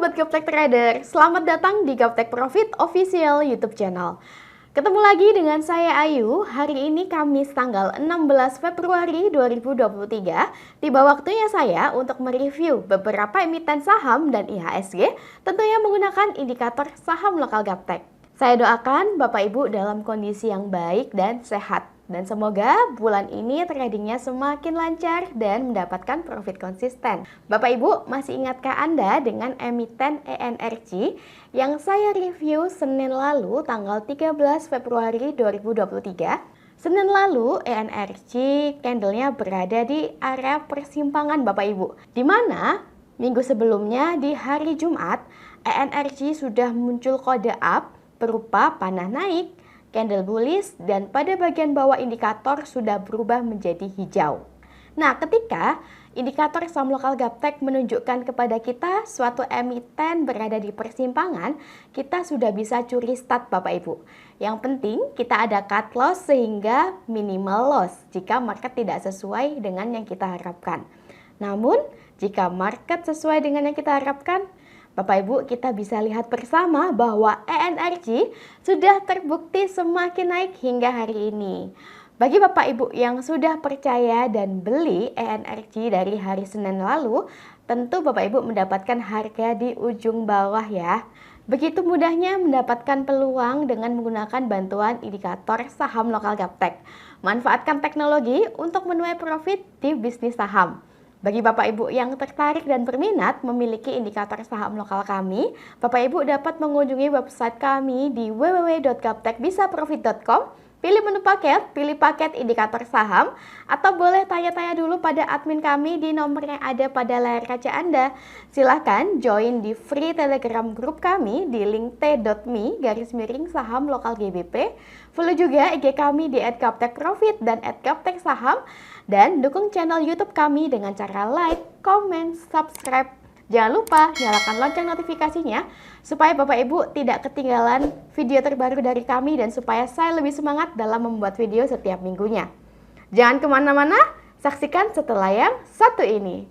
Sobat Gaptek Trader, selamat datang di Gaptek Profit Official YouTube channel. Ketemu lagi dengan saya Ayu. Hari ini Kamis tanggal 16 Februari 2023. Tiba waktunya saya untuk mereview beberapa emiten saham dan IHSG, tentunya menggunakan indikator saham lokal Gaptek. Saya doakan Bapak Ibu dalam kondisi yang baik dan sehat. Dan semoga bulan ini tradingnya semakin lancar dan mendapatkan profit konsisten. Bapak Ibu, masih ingatkah Anda dengan emiten ENRG yang saya review Senin lalu tanggal 13 Februari 2023? Senin lalu ENRG candlenya berada di area persimpangan Bapak Ibu, di mana minggu sebelumnya di hari Jumat ENRG sudah muncul kode up berupa panah naik, candle bullish, dan pada bagian bawah indikator sudah berubah menjadi hijau. Nah, ketika indikator saham lokal Gaptek menunjukkan kepada kita suatu emiten berada di persimpangan, kita sudah bisa curi start Bapak Ibu. Yang penting kita ada cut loss sehingga minimal loss jika market tidak sesuai dengan yang kita harapkan. Namun, jika market sesuai dengan yang kita harapkan, Bapak Ibu, kita bisa lihat bersama bahwa ENRG sudah terbukti semakin naik hingga hari ini. Bagi Bapak Ibu yang sudah percaya dan beli ENRG dari hari Senin lalu, tentu Bapak Ibu mendapatkan harga di ujung bawah ya. Begitu mudahnya mendapatkan peluang dengan menggunakan bantuan indikator saham lokal Gaptek. Manfaatkan teknologi untuk menuai profit di bisnis saham. Bagi Bapak Ibu yang tertarik dan berminat memiliki indikator saham lokal kami, Bapak Ibu dapat mengunjungi website kami di www.gaptekbisaprofit.com, pilih menu paket, pilih paket indikator saham, atau boleh tanya-tanya dulu pada admin kami di nomor yang ada pada layar kaca Anda. Silahkan join di free telegram group kami di link t.me/saham lokal GBP. Follow juga IG kami di @gaptekprofit dan @gapteksaham. Dan dukung channel YouTube kami dengan cara like, comment, subscribe. Jangan lupa nyalakan lonceng notifikasinya supaya Bapak Ibu tidak ketinggalan video terbaru dari kami dan supaya saya lebih semangat dalam membuat video setiap minggunya. Jangan kemana-mana, saksikan setelah yang satu ini.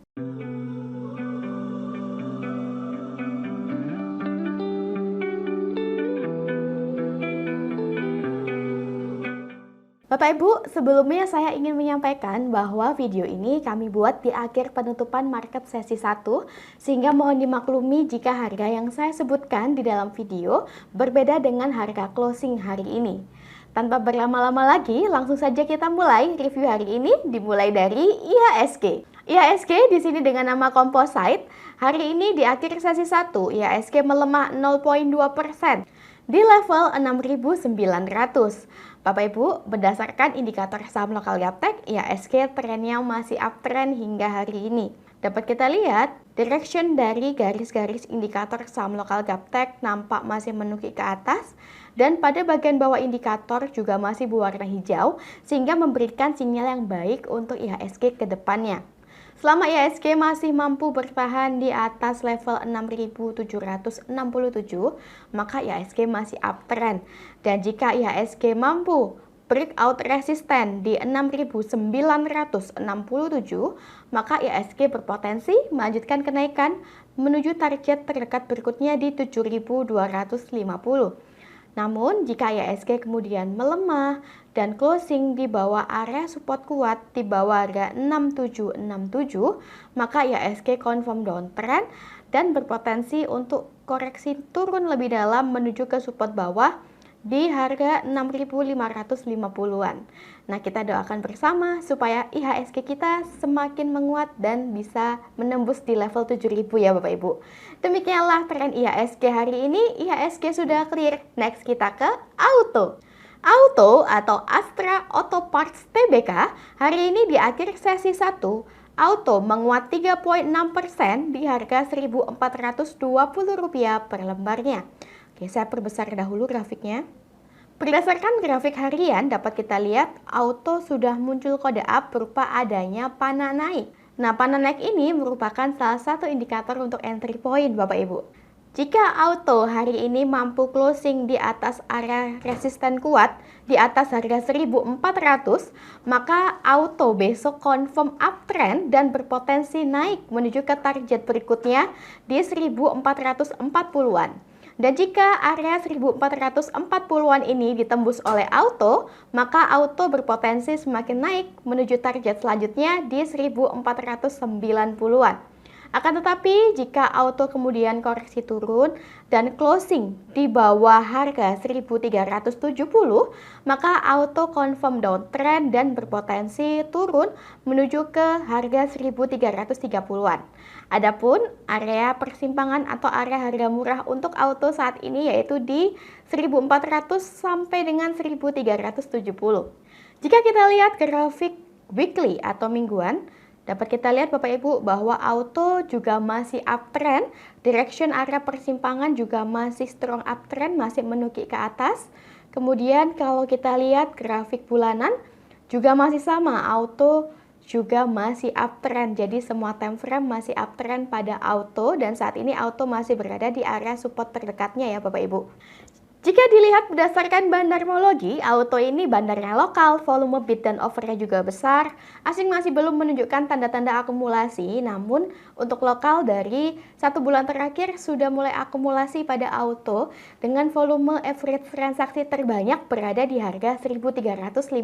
Bapak Ibu, sebelumnya saya ingin menyampaikan bahwa video ini kami buat di akhir penutupan market sesi 1, sehingga mohon dimaklumi jika harga yang saya sebutkan di dalam video berbeda dengan harga closing hari ini. Tanpa berlama-lama lagi, langsung saja kita mulai review hari ini, dimulai dari IHSG. IHSG di sini dengan nama Composite, hari ini di akhir sesi 1, IHSG melemah 0,2% di level 6.900. Bapak Ibu, berdasarkan indikator saham lokal Gaptek, IHSG trennya masih uptrend hingga hari ini. Dapat kita lihat, direction dari garis-garis indikator saham lokal Gaptek nampak masih menukik ke atas, dan pada bagian bawah indikator juga masih berwarna hijau, sehingga memberikan sinyal yang baik untuk IHSG ke depannya. Selama IHSG masih mampu bertahan di atas level 6.767, maka IHSG masih uptrend. Dan jika IHSG mampu breakout resisten di 6.967, maka IHSG berpotensi melanjutkan kenaikan menuju target terdekat berikutnya di 7.250. Namun, jika IHSG kemudian melemah dan closing di bawah area support kuat di bawah harga 6767, maka IHSG confirm downtrend dan berpotensi untuk koreksi turun lebih dalam menuju ke support bawah di harga 6.550-an. Nah, kita doakan bersama supaya IHSG kita semakin menguat dan bisa menembus di level 7.000 ya Bapak Ibu. Demikianlah tren IHSG hari ini. IHSG sudah clear. Next kita ke Auto. Auto atau Astra Auto Parts Tbk hari ini di akhir sesi 1, Auto menguat 3,6% di harga Rp1.420 per lembarnya. Oke, saya perbesar dahulu grafiknya. Berdasarkan grafik harian dapat kita lihat Auto sudah muncul kode up berupa adanya panah naik. Nah, panah naik ini merupakan salah satu indikator untuk entry point Bapak Ibu. Jika auto hari ini mampu closing di atas area resisten kuat di atas harga 1400, maka auto besok confirm uptrend dan berpotensi naik menuju ke target berikutnya di 1440-an. Dan jika area 1440-an ini ditembus oleh auto, maka auto berpotensi semakin naik menuju target selanjutnya di 1490-an. Akan tetapi, jika auto kemudian koreksi turun dan closing di bawah harga 1370, maka auto confirm downtrend dan berpotensi turun menuju ke harga 1330-an. Adapun area persimpangan atau area harga murah untuk auto saat ini yaitu di 1400 sampai dengan 1370. Jika kita lihat grafik weekly atau mingguan, dapat kita lihat Bapak Ibu bahwa auto juga masih uptrend, direction area persimpangan juga masih strong uptrend, masih menukik ke atas. Kemudian kalau kita lihat grafik bulanan juga masih sama, auto juga masih uptrend. Jadi semua time frame masih uptrend pada auto dan saat ini auto masih berada di area support terdekatnya ya Bapak Ibu. Jika dilihat berdasarkan bandarmologi, auto ini bandarnya lokal, volume bid dan offernya juga besar. Asing masih belum menunjukkan tanda-tanda akumulasi, namun untuk lokal dari 1 bulan terakhir sudah mulai akumulasi pada auto dengan volume average transaksi terbanyak berada di harga 1355.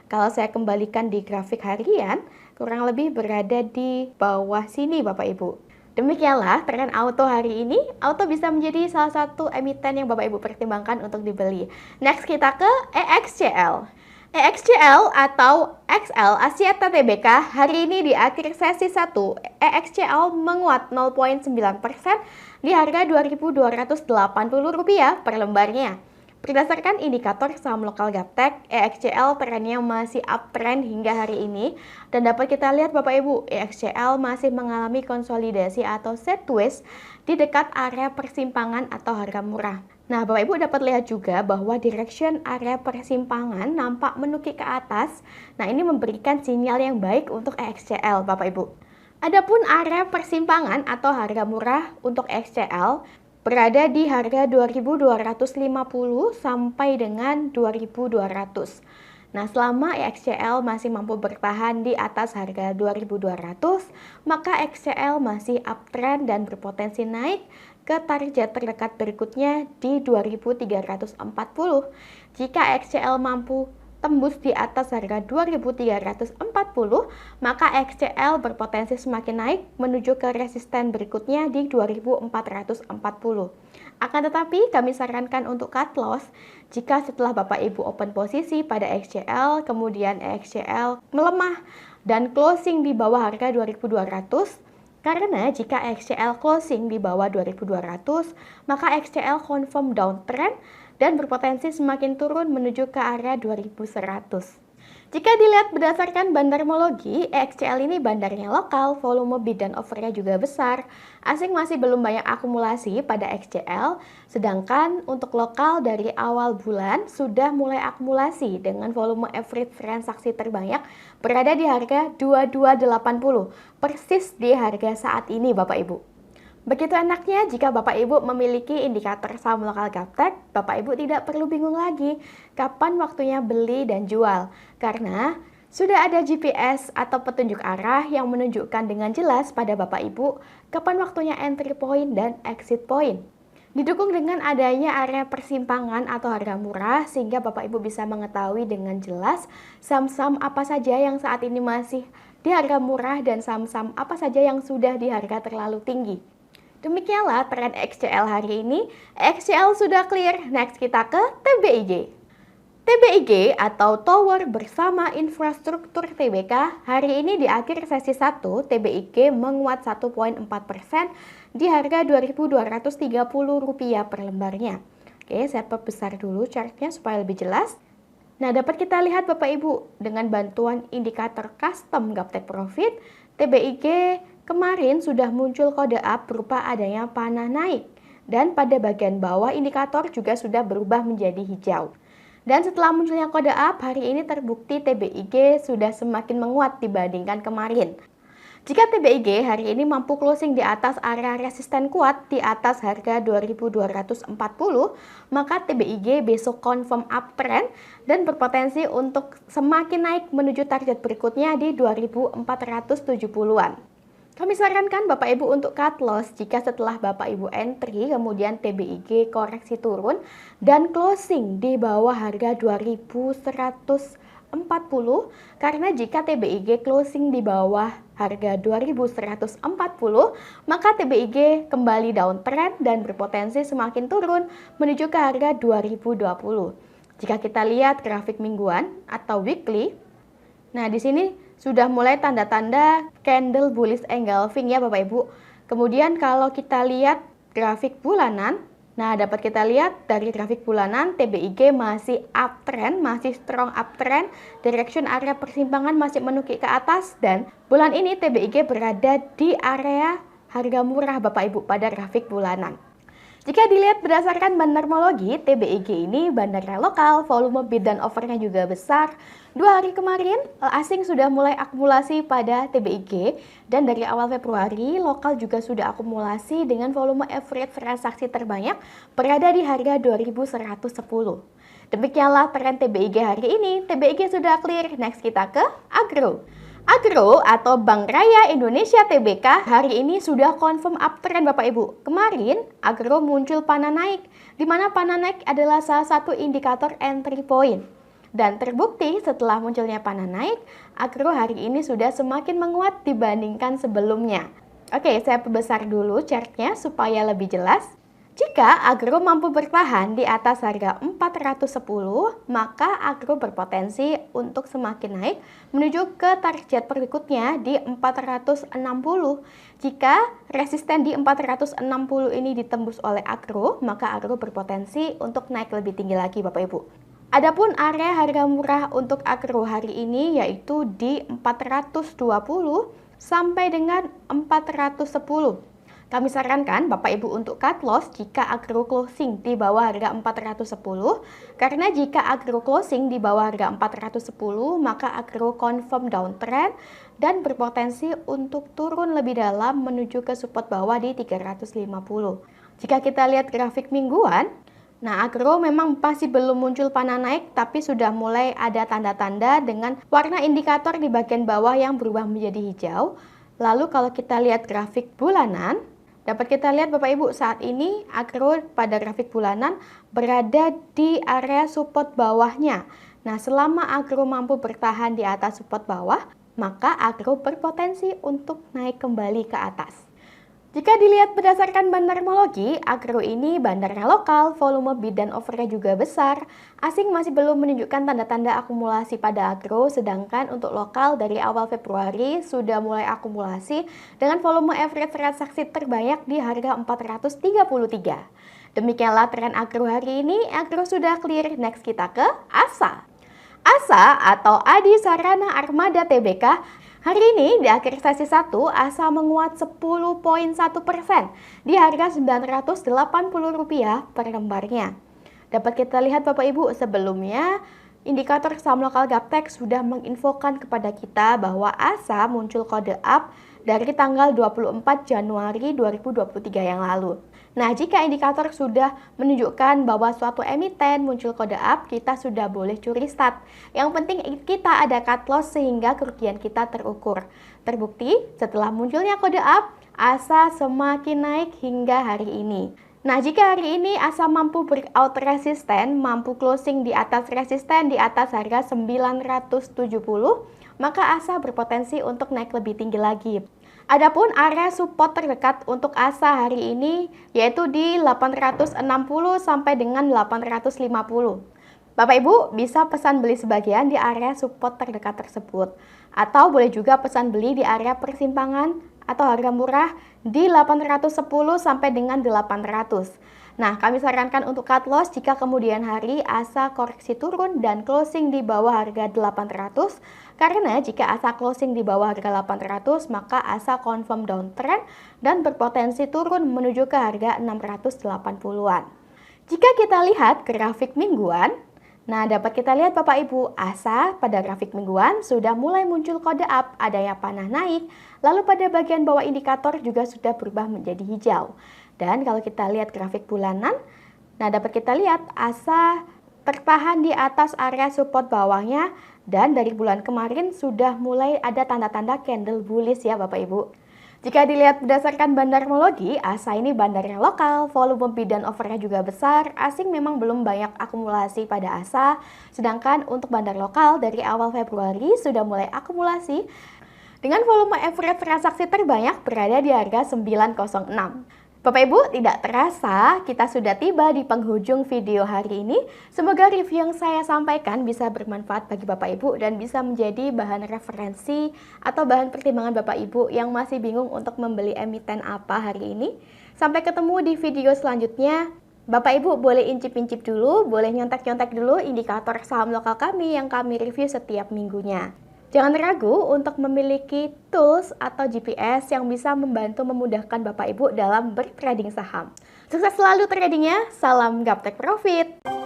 Kalau saya kembalikan di grafik harian, kurang lebih berada di bawah sini Bapak Ibu. Demikianlah tren auto hari ini. Auto bisa menjadi salah satu emiten yang Bapak Ibu pertimbangkan untuk dibeli. Next kita ke EXCL. EXCL atau XL Axiata Tbk hari ini di akhir sesi 1, EXCL menguat 0,9% di harga Rp2.280 per lembarnya. Berdasarkan indikator saham lokal Gaptek, EXCL trennya masih uptrend hingga hari ini. Dan dapat kita lihat Bapak Ibu, EXCL masih mengalami konsolidasi atau sideways di dekat area persimpangan atau harga murah. Nah Bapak Ibu dapat lihat juga bahwa direction area persimpangan nampak menukik ke atas. Nah ini memberikan sinyal yang baik untuk EXCL Bapak Ibu. Adapun area persimpangan atau harga murah untuk EXCL berada di harga 2.250 sampai dengan 2.200. Nah, selama EXCL masih mampu bertahan di atas harga 2.200, maka EXCL masih uptrend dan berpotensi naik ke target terdekat berikutnya di 2.340. Jika EXCL mampu tembus di atas harga 2.340, maka EXCL berpotensi semakin naik menuju ke resisten berikutnya di 2.440. Akan tetapi kami sarankan untuk cut loss jika setelah Bapak Ibu open posisi pada EXCL, kemudian EXCL melemah dan closing di bawah harga 2.200, karena jika EXCL closing di bawah 2.200, maka EXCL confirm downtrend dan berpotensi semakin turun menuju ke area 2100. Jika dilihat berdasarkan bandarmologi, EXCL ini bandarnya lokal, volume bid dan offernya juga besar. Asing masih belum banyak akumulasi pada EXCL, sedangkan untuk lokal dari awal bulan sudah mulai akumulasi dengan volume average transaksi terbanyak berada di harga 2280, persis di harga saat ini Bapak Ibu. Begitu enaknya jika Bapak Ibu memiliki indikator saham lokal Gaptek, Bapak Ibu tidak perlu bingung lagi kapan waktunya beli dan jual. Karena sudah ada GPS atau petunjuk arah yang menunjukkan dengan jelas pada Bapak Ibu kapan waktunya entry point dan exit point. Didukung dengan adanya area persimpangan atau harga murah sehingga Bapak Ibu bisa mengetahui dengan jelas saham-saham apa saja yang saat ini masih di harga murah dan saham-saham apa saja yang sudah di harga terlalu tinggi. Demikianlah tren EXCL hari ini. EXCL sudah clear, next kita ke TBIG. TBIG atau Tower Bersama Infrastruktur Tbk hari ini di akhir sesi 1, TBIG menguat 1,4% di harga Rp2.230 per lembarnya. Oke, saya perbesar dulu chartnya supaya lebih jelas. Nah, dapat kita lihat Bapak Ibu dengan bantuan indikator custom Gaptek Profit, TBIG kemarin sudah muncul kode up berupa adanya panah naik dan pada bagian bawah indikator juga sudah berubah menjadi hijau. Dan setelah munculnya kode up, hari ini terbukti TBIG sudah semakin menguat dibandingkan kemarin. Jika TBIG hari ini mampu closing di atas area resisten kuat di atas harga 2240, maka TBIG besok confirm uptrend dan berpotensi untuk semakin naik menuju target berikutnya di 2470-an. Kami sarankan Bapak Ibu untuk cut loss jika setelah Bapak Ibu entry kemudian TBIG koreksi turun dan closing di bawah harga 2140, karena jika TBIG closing di bawah harga 2140, maka TBIG kembali downtrend dan berpotensi semakin turun menuju ke harga 2020. Jika kita lihat grafik mingguan atau weekly, nah di sini sudah mulai tanda-tanda candle bullish engulfing ya Bapak Ibu. Kemudian kalau kita lihat grafik bulanan, nah dapat kita lihat dari grafik bulanan TBIG masih uptrend, masih strong uptrend, direction area persimpangan masih menukik ke atas, dan bulan ini TBIG berada di area harga murah Bapak Ibu pada grafik bulanan. Jika dilihat berdasarkan bandarmologi, TBIG ini bandarnya lokal, volume bid dan offernya juga besar. 2 hari kemarin, asing sudah mulai akumulasi pada TBIG, dan dari awal Februari, lokal juga sudah akumulasi dengan volume average transaksi terbanyak berada di harga 2110. Demikianlah tren TBIG hari ini. TBIG sudah clear, next kita ke agro. Agro atau Bank Raya Indonesia Tbk hari ini sudah confirm uptrend Bapak Ibu. Kemarin agro muncul panah naik, di mana panah naik adalah salah satu indikator entry point. Dan terbukti setelah munculnya panah naik, agro hari ini sudah semakin menguat dibandingkan sebelumnya. Oke, saya perbesar dulu chartnya supaya lebih jelas. Jika agro mampu bertahan di atas harga 410, maka agro berpotensi untuk semakin naik menuju ke target berikutnya di 460. Jika resisten di 460 ini ditembus oleh agro, maka agro berpotensi untuk naik lebih tinggi lagi Bapak Ibu. Adapun area harga murah untuk agro hari ini yaitu di 420 sampai dengan 410. Kami sarankan Bapak Ibu untuk cut loss jika agro closing di bawah harga 410, karena jika agro closing di bawah harga 410, maka agro confirm downtrend dan berpotensi untuk turun lebih dalam menuju ke support bawah di 350. Jika kita lihat grafik mingguan, nah agro memang masih belum muncul panah naik, tapi sudah mulai ada tanda-tanda dengan warna indikator di bagian bawah yang berubah menjadi hijau. Lalu kalau kita lihat grafik bulanan, dapat kita lihat Bapak Ibu saat ini agro pada grafik bulanan berada di area support bawahnya. Nah selama agro mampu bertahan di atas support bawah, maka agro berpotensi untuk naik kembali ke atas. Jika dilihat berdasarkan bandarmologi, agro ini bandarnya lokal, volume bid dan offernya juga besar. Asing masih belum menunjukkan tanda-tanda akumulasi pada agro, sedangkan untuk lokal dari awal Februari sudah mulai akumulasi dengan volume average transaksi terbanyak di harga 433. Demikianlah tren agro hari ini. Agro sudah clear, next kita ke ASA. ASA atau Adi Sarana Armada Tbk. Hari ini di akhir sesi 1, ASA menguat 10,1% di harga Rp980 per lembarnya. Dapat kita lihat Bapak Ibu, sebelumnya indikator saham lokal Gaptek sudah menginfokan kepada kita bahwa ASA muncul kode up dari tanggal 24 Januari 2023 yang lalu. Nah, jika indikator sudah menunjukkan bahwa suatu emiten muncul kode up, kita sudah boleh curi start. Yang penting kita ada cut loss sehingga kerugian kita terukur. Terbukti setelah munculnya kode up, ASA semakin naik hingga hari ini. Nah, jika hari ini ASA mampu breakout resisten, mampu closing di atas resisten di atas harga 970, maka ASA berpotensi untuk naik lebih tinggi lagi. Adapun area support terdekat untuk ASA hari ini yaitu di 860 sampai dengan 850. Bapak Ibu bisa pesan beli sebagian di area support terdekat tersebut, atau boleh juga pesan beli di area persimpangan atau harga murah di 810 sampai dengan 800. Nah, kami sarankan untuk cut loss jika kemudian hari ASA koreksi turun dan closing di bawah harga 800. Karena jika ASA closing di bawah harga 800, maka ASA confirm downtrend dan berpotensi turun menuju ke harga 680-an. Jika kita lihat grafik mingguan, Nah, dapat kita lihat Bapak Ibu, ASA pada grafik mingguan sudah mulai muncul kode up, adanya panah naik, lalu pada bagian bawah indikator juga sudah berubah menjadi hijau. Dan kalau kita lihat grafik bulanan, nah dapat kita lihat ASA tertahan di atas area support bawahnya, dan dari bulan kemarin sudah mulai ada tanda-tanda candle bullish ya Bapak Ibu. Jika dilihat berdasarkan bandarmologi, ASA ini bandar yang lokal, volume bid dan offernya juga besar, asing memang belum banyak akumulasi pada ASA, sedangkan untuk bandar lokal dari awal Februari sudah mulai akumulasi dengan volume average transaksi terbanyak berada di harga 906. Bapak Ibu, tidak terasa kita sudah tiba di penghujung video hari ini. Semoga review yang saya sampaikan bisa bermanfaat bagi Bapak Ibu dan bisa menjadi bahan referensi atau bahan pertimbangan Bapak Ibu yang masih bingung untuk membeli emiten apa hari ini. Sampai ketemu di video selanjutnya. Bapak Ibu boleh incip-incip dulu, boleh nyontek-nyontek dulu indikator saham lokal kami yang kami review setiap minggunya. Jangan ragu untuk memiliki tools atau GPS yang bisa membantu memudahkan Bapak Ibu dalam bertrading saham. Sukses selalu tradingnya, salam Gaptek Profit!